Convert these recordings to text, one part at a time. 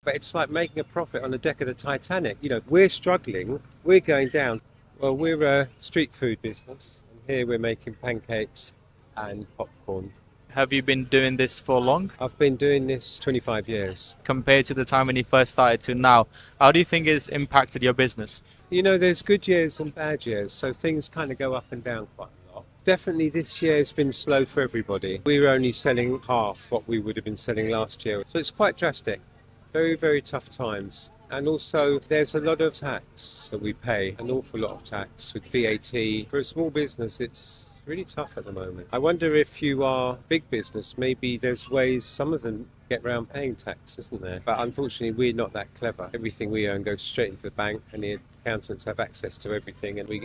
but it's like making a profit on the deck of the Titanic. We're struggling, we're going down. Well, we're a street food business, and here we're making pancakes and popcorn. Have you been doing this for long? I've been doing this 25 years. Compared to the time when you first started to now, how do you think it's impacted your business? There's good years and bad years, so things kind of go up and down quite a lot. Definitely this year has been slow for everybody. We were only selling half what we would have been selling last year, so it's quite drastic. Very, very tough times. And also there's a lot of tax that we pay, an awful lot of tax with VAT. For a small business, it's really tough at the moment. I wonder if you are big business, maybe there's ways some of them get around paying tax, isn't there? But unfortunately, we're not that clever. Everything we earn goes straight into the bank, and the accountants have access to everything, and we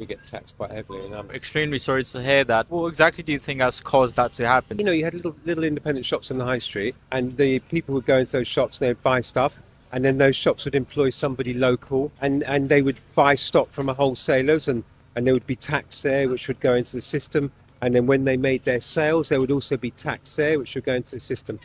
get taxed quite heavily. And I'm Extremely sorry to hear that. What exactly do you think has caused that to happen? You had little independent shops on the high street, and the people would go into those shops and they'd buy stuff, and then those shops would employ somebody local, and they would buy stock from a wholesalers, and there would be tax there which would go into the system, and then when they made their sales there would also be tax there which would go into the system.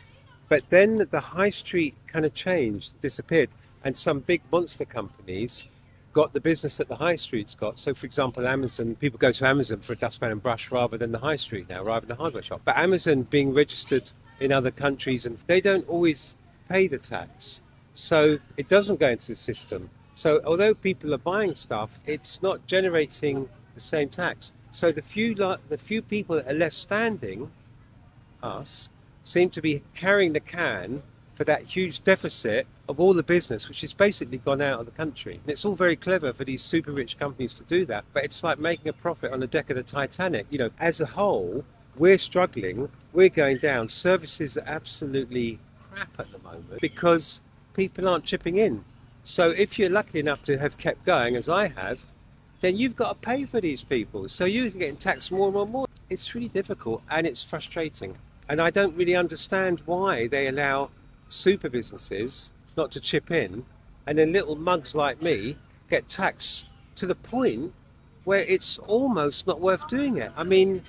But then the high street kind of changed, disappeared, and some big monster companies got the business that the high street's got. So for example, Amazon, people go to Amazon for a dustpan and brush rather than the high street now, rather than the hardware shop. But Amazon being registered in other countries, and they don't always pay the tax, so it doesn't go into the system. So although people are buying stuff, it's not generating the same tax. So the few people that are left standing, us, seem to be carrying the can for that huge deficit of all the business, which has basically gone out of the country. And it's all very clever for these super rich companies to do that, but it's like making a profit on the deck of the Titanic. As a whole, we're struggling, we're going down. Services are absolutely crap at the moment because people aren't chipping in. So if you're lucky enough to have kept going, as I have, then you've got to pay for these people. So you're getting taxed more and more and more. It's really difficult and it's frustrating. And I don't really understand why they allow super businesses not to chip in, and then little mugs like me get taxed to the point where it's almost not worth doing it. I mean,